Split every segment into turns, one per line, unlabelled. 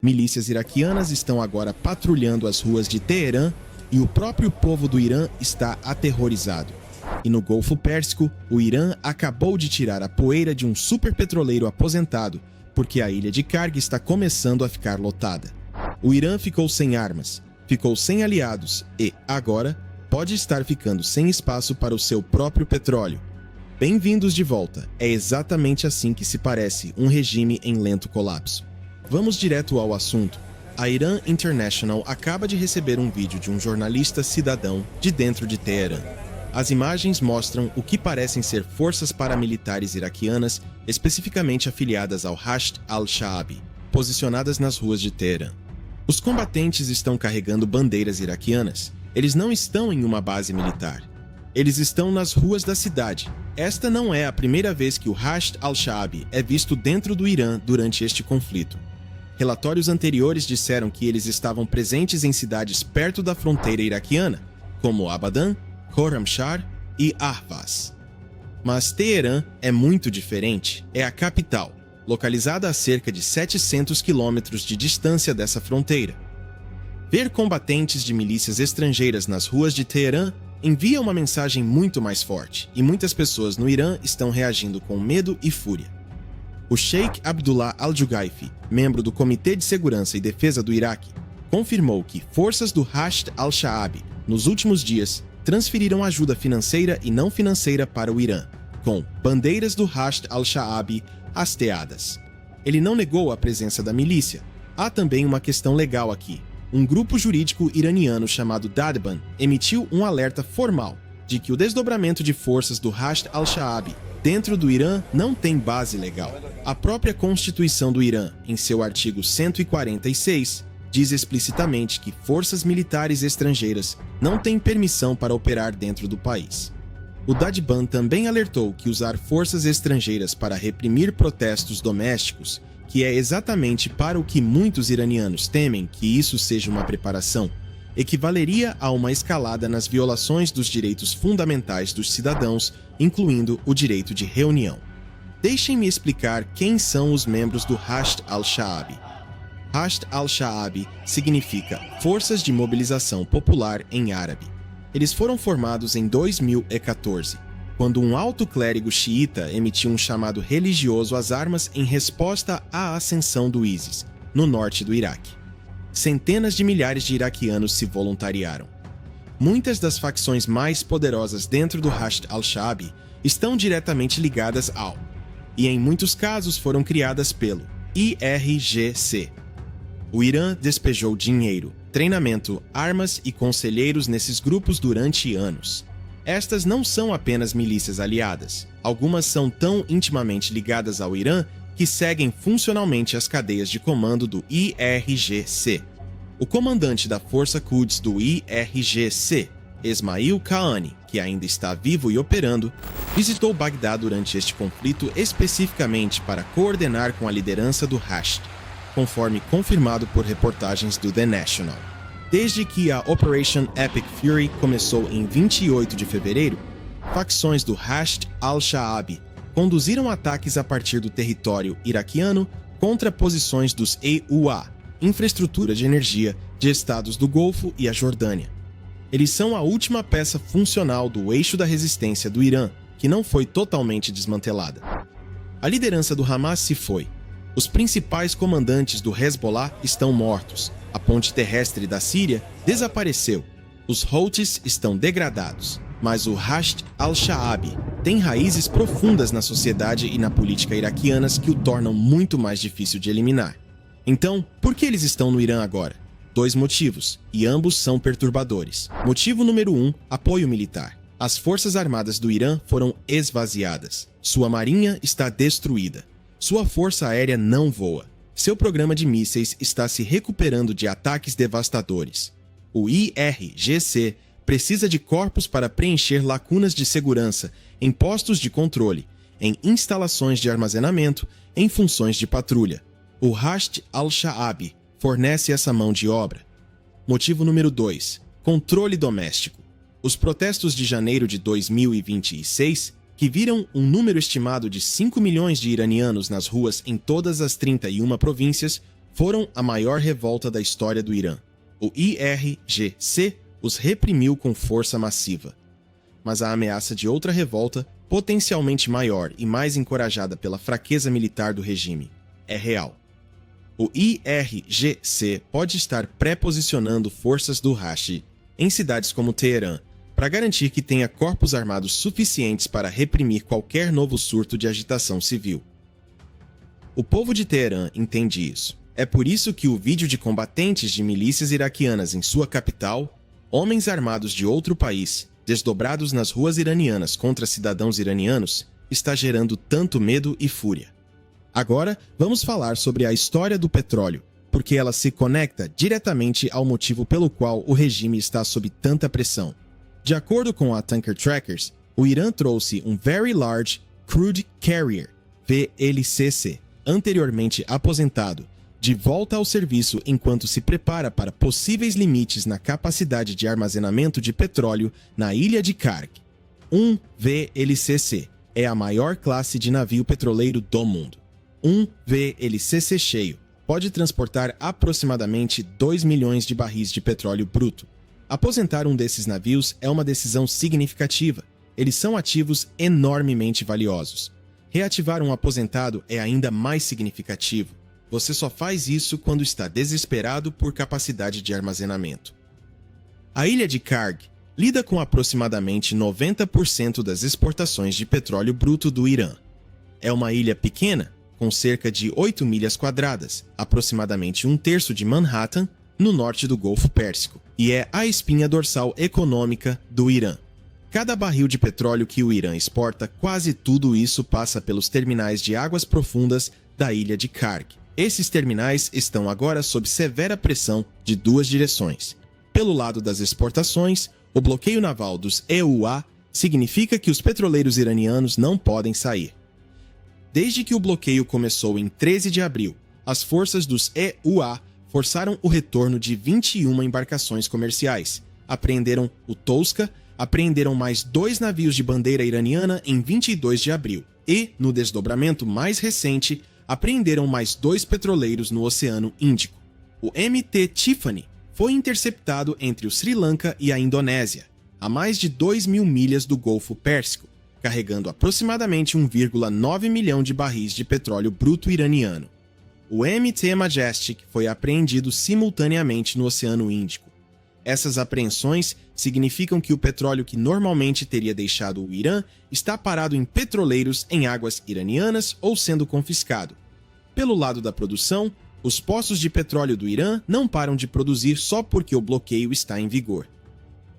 Milícias iraquianas estão agora patrulhando as ruas de Teherã e o próprio povo do Irã está aterrorizado. E no Golfo Pérsico, o Irã acabou de tirar a poeira de um superpetroleiro aposentado, porque a ilha de Karg está começando a ficar lotada. O Irã ficou sem armas, ficou sem aliados e, agora, pode estar ficando sem espaço para o seu próprio petróleo. Bem-vindos de volta. É exatamente assim que se parece um regime em lento colapso. Vamos direto ao assunto. A Iran International acaba de receber um vídeo de um jornalista cidadão de dentro de Teherã. As imagens mostram o que parecem ser forças paramilitares iraquianas, especificamente afiliadas ao Hashd al-Shaabi, posicionadas nas ruas de Teherã. Os combatentes estão carregando bandeiras iraquianas. Eles não estão em uma base militar. Eles estão nas ruas da cidade. Esta não é a primeira vez que o Hashd al-Shaabi é visto dentro do Irã durante este conflito. Relatórios anteriores disseram que eles estavam presentes em cidades perto da fronteira iraquiana, como Abadan, Khorramshahr e Ahvaz. Mas Teherã é muito diferente. É a capital, localizada a cerca de 700 quilômetros de distância dessa fronteira. Ver combatentes de milícias estrangeiras nas ruas de Teherã envia uma mensagem muito mais forte, e muitas pessoas no Irã estão reagindo com medo e fúria. O Sheikh Abdullah al-Jugaifi, membro do Comitê de Segurança e Defesa do Iraque, confirmou que forças do Hashd al-Shaabi, nos últimos dias, transferiram ajuda financeira e não financeira para o Irã, com bandeiras do Hashd al-Shaabi hasteadas. Ele não negou a presença da milícia. Há também uma questão legal aqui. Um grupo jurídico iraniano chamado Dadban emitiu um alerta formal de que o desdobramento de forças do Hashd al-Shaabi dentro do Irã não tem base legal. A própria Constituição do Irã, em seu artigo 146, diz explicitamente que forças militares estrangeiras não têm permissão para operar dentro do país. O Dadban também alertou que usar forças estrangeiras para reprimir protestos domésticos, que é exatamente para o que muitos iranianos temem que isso seja uma preparação, equivaleria a uma escalada nas violações dos direitos fundamentais dos cidadãos, incluindo o direito de reunião. Deixem-me explicar quem são os membros do Hashd al-Shaabi. Hashd al-Shaabi significa Forças de Mobilização Popular em árabe. Eles foram formados em 2014, quando um alto clérigo xiita emitiu um chamado religioso às armas em resposta à ascensão do ISIS, no norte do Iraque. Centenas de milhares de iraquianos se voluntariaram. Muitas das facções mais poderosas dentro do Hashd al-Shaabi estão diretamente ligadas ao, e em muitos casos foram criadas pelo, IRGC. O Irã despejou dinheiro, treinamento, armas e conselheiros nesses grupos durante anos. Estas não são apenas milícias aliadas. Algumas são tão intimamente ligadas ao Irã que seguem funcionalmente as cadeias de comando do IRGC. O comandante da Força Quds do IRGC, Esmail Qaani, que ainda está vivo e operando, visitou Bagdá durante este conflito especificamente para coordenar com a liderança do Hashd, conforme confirmado por reportagens do The National. Desde que a Operation Epic Fury começou em 28 de fevereiro, facções do Hashd al-Shaabi conduziram ataques a partir do território iraquiano contra posições dos EUA, infraestrutura de energia de estados do Golfo e a Jordânia. Eles são a última peça funcional do eixo da resistência do Irã, que não foi totalmente desmantelada. A liderança do Hamas se foi. Os principais comandantes do Hezbollah estão mortos. A ponte terrestre da Síria desapareceu. Os Houthis estão degradados. Mas o Hashd al-Shaabi tem raízes profundas na sociedade e na política iraquianas que o tornam muito mais difícil de eliminar. Então, por que eles estão no Irã agora? 2 motivos, e ambos são perturbadores. Motivo número 1, apoio militar. As forças armadas do Irã foram esvaziadas. Sua marinha está destruída. Sua força aérea não voa. Seu programa de mísseis está se recuperando de ataques devastadores. O IRGC precisa de corpos para preencher lacunas de segurança em postos de controle, em instalações de armazenamento, em funções de patrulha. O Hashd al-Shaabi fornece essa mão de obra. Motivo número 2. Controle doméstico. Os protestos de janeiro de 2026, que viram um número estimado de 5 milhões de iranianos nas ruas em todas as 31 províncias, foram a maior revolta da história do Irã. O IRGC os reprimiu com força massiva. Mas a ameaça de outra revolta, potencialmente maior e mais encorajada pela fraqueza militar do regime, é real. O IRGC pode estar pré-posicionando forças do Hashid em cidades como Teherã, para garantir que tenha corpos armados suficientes para reprimir qualquer novo surto de agitação civil. O povo de Teherã entende isso. É por isso que o vídeo de combatentes de milícias iraquianas em sua capital, homens armados de outro país, desdobrados nas ruas iranianas contra cidadãos iranianos, está gerando tanto medo e fúria. Agora, vamos falar sobre a história do petróleo, porque ela se conecta diretamente ao motivo pelo qual o regime está sob tanta pressão. De acordo com a Tanker Trackers, o Irã trouxe um Very Large Crude Carrier, VLCC, anteriormente aposentado, de volta ao serviço enquanto se prepara para possíveis limites na capacidade de armazenamento de petróleo na ilha de Karg. Um VLCC é a maior classe de navio petroleiro do mundo. Um VLCC cheio pode transportar aproximadamente 2 milhões de barris de petróleo bruto. Aposentar um desses navios é uma decisão significativa. Eles são ativos enormemente valiosos. Reativar um aposentado é ainda mais significativo. Você só faz isso quando está desesperado por capacidade de armazenamento. A ilha de Karg lida com aproximadamente 90% das exportações de petróleo bruto do Irã. É uma ilha pequena, com cerca de 8 milhas quadradas, aproximadamente um terço de Manhattan, no norte do Golfo Pérsico, e é a espinha dorsal econômica do Irã. Cada barril de petróleo que o Irã exporta, quase tudo isso passa pelos terminais de águas profundas da ilha de Karg. Esses terminais estão agora sob severa pressão de duas direções. Pelo lado das exportações, o bloqueio naval dos EUA significa que os petroleiros iranianos não podem sair. Desde que o bloqueio começou em 13 de abril, as forças dos EUA forçaram o retorno de 21 embarcações comerciais, apreenderam o Tosca, apreenderam mais 2 navios de bandeira iraniana em 22 de abril e, no desdobramento mais recente, apreenderam mais 2 petroleiros no Oceano Índico. O MT Tiffany foi interceptado entre o Sri Lanka e a Indonésia, a mais de 2.000 milhas do Golfo Pérsico, carregando aproximadamente 1,9 milhão de barris de petróleo bruto iraniano. O MT Majestic foi apreendido simultaneamente no Oceano Índico. Essas apreensões significam que o petróleo que normalmente teria deixado o Irã está parado em petroleiros em águas iranianas ou sendo confiscado. Pelo lado da produção, os poços de petróleo do Irã não param de produzir só porque o bloqueio está em vigor.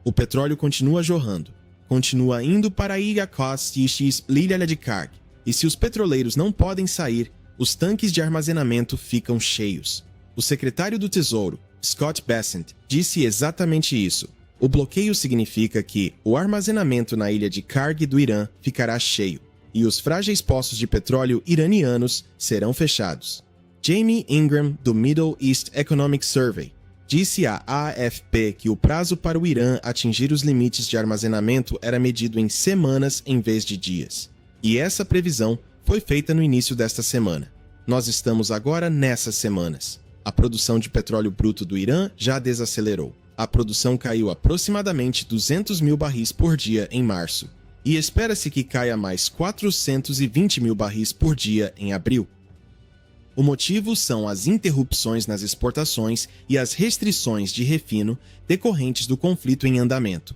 O petróleo continua jorrando, continua indo para a ilha Kos-Tishis, ilha de Karg, e se os petroleiros não podem sair, os tanques de armazenamento ficam cheios. O secretário do Tesouro, Scott Bessent, disse exatamente isso. O bloqueio significa que o armazenamento na ilha de Karg do Irã ficará cheio, e os frágeis poços de petróleo iranianos serão fechados. Jamie Ingram, do Middle East Economic Survey, disse à AFP que o prazo para o Irã atingir os limites de armazenamento era medido em semanas em vez de dias. E essa previsão foi feita no início desta semana. Nós estamos agora nessas semanas. A produção de petróleo bruto do Irã já desacelerou. A produção caiu aproximadamente 200 mil barris por dia em março, e espera-se que caia mais 420 mil barris por dia em abril. O motivo são as interrupções nas exportações e as restrições de refino decorrentes do conflito em andamento.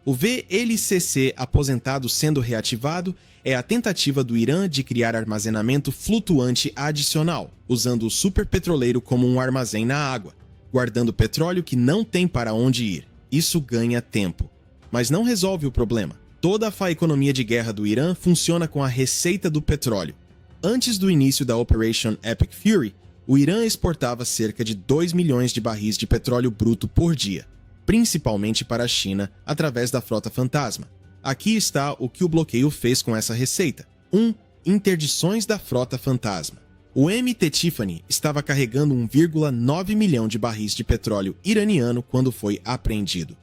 O VLCC aposentado sendo reativado é a tentativa do Irã de criar armazenamento flutuante adicional, usando o superpetroleiro como um armazém na água, guardando petróleo que não tem para onde ir. Isso ganha tempo. Mas não resolve o problema. Toda a economia de guerra do Irã funciona com a receita do petróleo. Antes do início da Operation Epic Fury, o Irã exportava cerca de 2 milhões de barris de petróleo bruto por dia, principalmente para a China através da Frota Fantasma. Aqui está o que o bloqueio fez com essa receita. 1. Interdições da Frota Fantasma. O MT Tiffany estava carregando 1,9 milhão de barris de petróleo iraniano quando foi apreendido.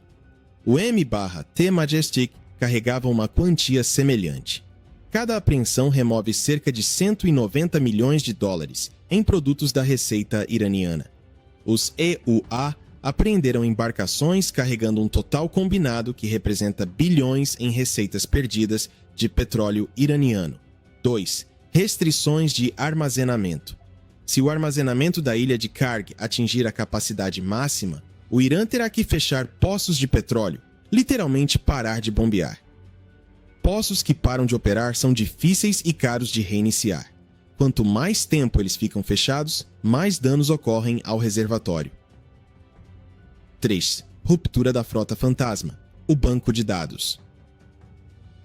O M/T Majestic carregava uma quantia semelhante. Cada apreensão remove cerca de 190 milhões de dólares em produtos da receita iraniana. Os EUA apreenderam embarcações carregando um total combinado que representa bilhões em receitas perdidas de petróleo iraniano. 2. Restrições de armazenamento. Se o armazenamento da ilha de Karg atingir a capacidade máxima, o Irã terá que fechar poços de petróleo, literalmente parar de bombear. Poços que param de operar são difíceis e caros de reiniciar. Quanto mais tempo eles ficam fechados, mais danos ocorrem ao reservatório. 3. Ruptura da frota fantasma. O banco de dados.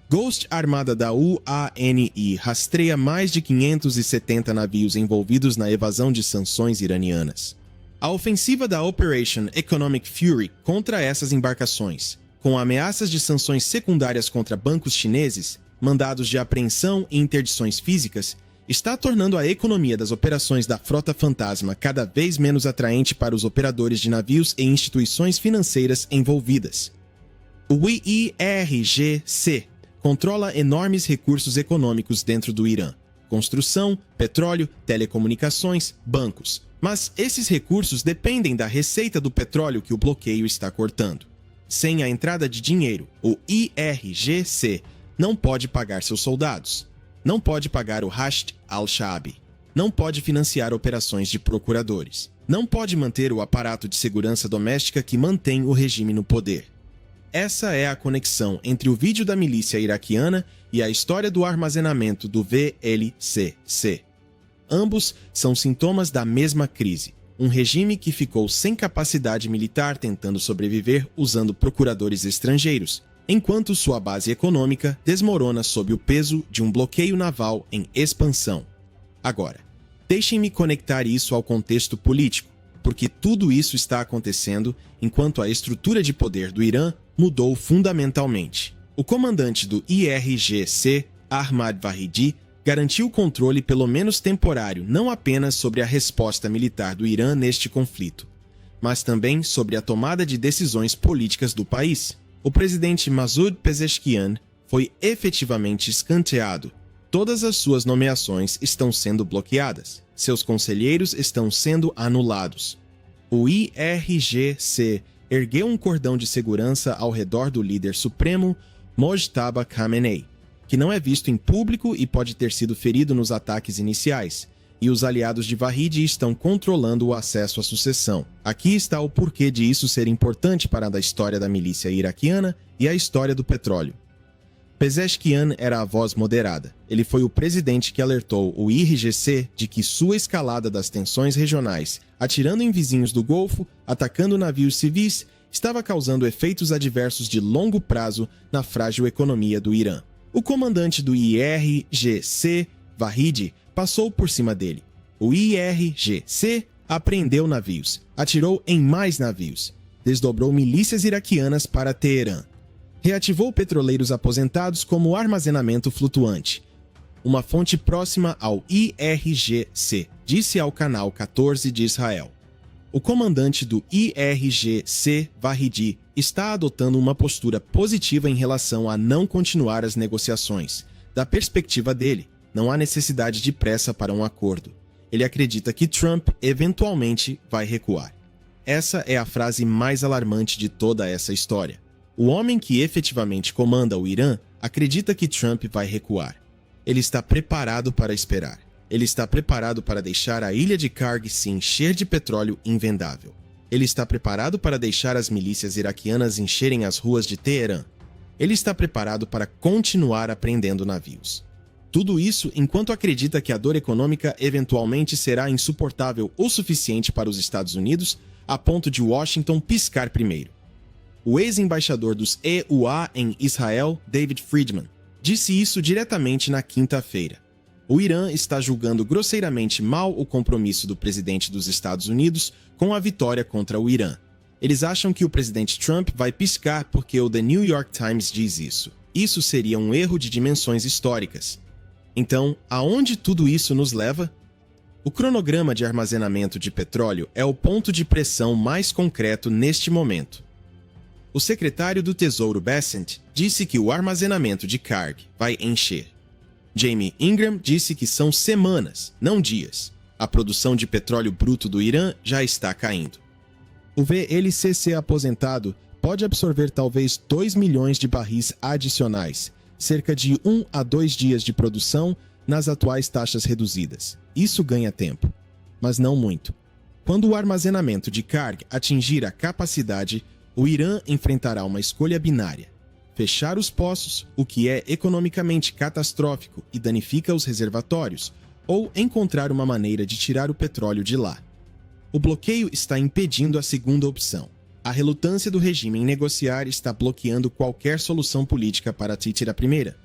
Ghost Armada da UANI rastreia mais de 570 navios envolvidos na evasão de sanções iranianas. A ofensiva da Operation Economic Fury contra essas embarcações, com ameaças de sanções secundárias contra bancos chineses, mandados de apreensão e interdições físicas, está tornando a economia das operações da frota fantasma cada vez menos atraente para os operadores de navios e instituições financeiras envolvidas. O IRGC controla enormes recursos econômicos dentro do Irã: construção, petróleo, telecomunicações, bancos. Mas esses recursos dependem da receita do petróleo que o bloqueio está cortando. Sem a entrada de dinheiro, o IRGC não pode pagar seus soldados, não pode pagar o Hashd al-Shaabi, não pode financiar operações de procuradores, não pode manter o aparato de segurança doméstica que mantém o regime no poder. Essa é a conexão entre o vídeo da milícia iraquiana e a história do armazenamento do VLCC. Ambos são sintomas da mesma crise, um regime que ficou sem capacidade militar tentando sobreviver usando procuradores estrangeiros, enquanto sua base econômica desmorona sob o peso de um bloqueio naval em expansão. Agora, deixem-me conectar isso ao contexto político, porque tudo isso está acontecendo enquanto a estrutura de poder do Irã mudou fundamentalmente. O comandante do IRGC, Ahmad Vahidi, garantiu controle pelo menos temporário não apenas sobre a resposta militar do Irã neste conflito, mas também sobre a tomada de decisões políticas do país. O presidente Masoud Pezeshkian foi efetivamente escanteado. Todas as suas nomeações estão sendo bloqueadas. Seus conselheiros estão sendo anulados. O IRGC ergueu um cordão de segurança ao redor do líder supremo Mojtaba Khamenei, que não é visto em público e pode ter sido ferido nos ataques iniciais, e os aliados de Vahidi estão controlando o acesso à sucessão. Aqui está o porquê de isso ser importante para a história da milícia iraquiana e a história do petróleo. Pezeshkian era a voz moderada. Ele foi o presidente que alertou o IRGC de que sua escalada das tensões regionais, atirando em vizinhos do Golfo, atacando navios civis, estava causando efeitos adversos de longo prazo na frágil economia do Irã. O comandante do IRGC, Vahidi, passou por cima dele. O IRGC apreendeu navios, atirou em mais navios, desdobrou milícias iraquianas para Teherã, reativou petroleiros aposentados como armazenamento flutuante. Uma fonte próxima ao IRGC disse ao canal 14 de Israel: o comandante do IRGC, Vahidi, está adotando uma postura positiva em relação a não continuar as negociações. Da perspectiva dele, não há necessidade de pressa para um acordo. Ele acredita que Trump eventualmente vai recuar. Essa é a frase mais alarmante de toda essa história. O homem que efetivamente comanda o Irã acredita que Trump vai recuar. Ele está preparado para esperar. Ele está preparado para deixar a ilha de Karg se encher de petróleo invendável. Ele está preparado para deixar as milícias iraquianas encherem as ruas de Teherã. Ele está preparado para continuar apreendendo navios. Tudo isso enquanto acredita que a dor econômica eventualmente será insuportável o suficiente para os Estados Unidos, a ponto de Washington piscar primeiro. O ex-embaixador dos EUA em Israel, David Friedman, disse isso diretamente na quinta-feira. O Irã está julgando grosseiramente mal o compromisso do presidente dos Estados Unidos com a vitória contra o Irã. Eles acham que o presidente Trump vai piscar porque o The New York Times diz isso. Isso seria um erro de dimensões históricas. Então, aonde tudo isso nos leva? O cronograma de armazenamento de petróleo é o ponto de pressão mais concreto neste momento. O secretário do Tesouro Bessent disse que o armazenamento de Karg vai encher. Jamie Ingram disse que são semanas, não dias. A produção de petróleo bruto do Irã já está caindo. O VLCC aposentado pode absorver talvez 2 milhões de barris adicionais, cerca de 1 a 2 dias de produção nas atuais taxas reduzidas. Isso ganha tempo, mas não muito. Quando o armazenamento de carga atingir a capacidade, o Irã enfrentará uma escolha binária: fechar os poços, o que é economicamente catastrófico e danifica os reservatórios, ou encontrar uma maneira de tirar o petróleo de lá. O bloqueio está impedindo a segunda opção. A relutância do regime em negociar está bloqueando qualquer solução política para tirar a primeira.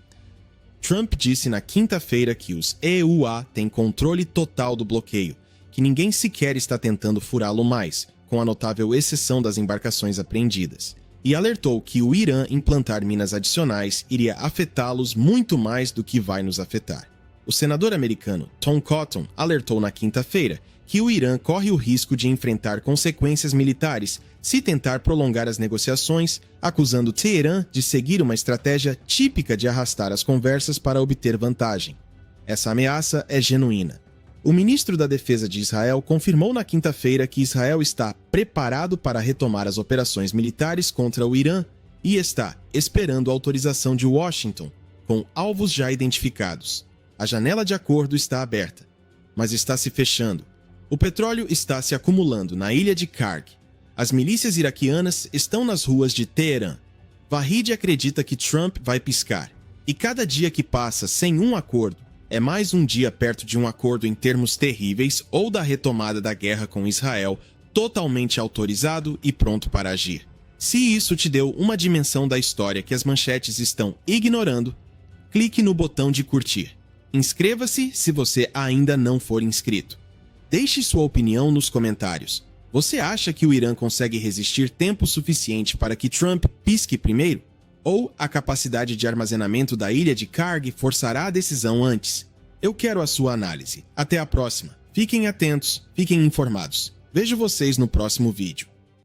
Trump disse na quinta-feira que os EUA têm controle total do bloqueio, que ninguém sequer está tentando furá-lo mais, com a notável exceção das embarcações apreendidas, e alertou que o Irã implantar minas adicionais iria afetá-los muito mais do que vai nos afetar. O senador americano Tom Cotton alertou na quinta-feira que o Irã corre o risco de enfrentar consequências militares se tentar prolongar as negociações, acusando Teherã de seguir uma estratégia típica de arrastar as conversas para obter vantagem. Essa ameaça é genuína. O ministro da Defesa de Israel confirmou na quinta-feira que Israel está preparado para retomar as operações militares contra o Irã e está esperando a autorização de Washington, com alvos já identificados. A janela de acordo está aberta, mas está se fechando. O petróleo está se acumulando na ilha de Karg. As milícias iraquianas estão nas ruas de Teherã. Vahid acredita que Trump vai piscar. E cada dia que passa sem um acordo é mais um dia perto de um acordo em termos terríveis ou da retomada da guerra com Israel, totalmente autorizado e pronto para agir. Se isso te deu uma dimensão da história que as manchetes estão ignorando, clique no botão de curtir. Inscreva-se se você ainda não for inscrito. Deixe sua opinião nos comentários. Você acha que o Irã consegue resistir tempo suficiente para que Trump pisque primeiro? Ou a capacidade de armazenamento da ilha de Karg forçará a decisão antes? Eu quero a sua análise. Até a próxima. Fiquem atentos, fiquem informados. Vejo vocês no próximo vídeo.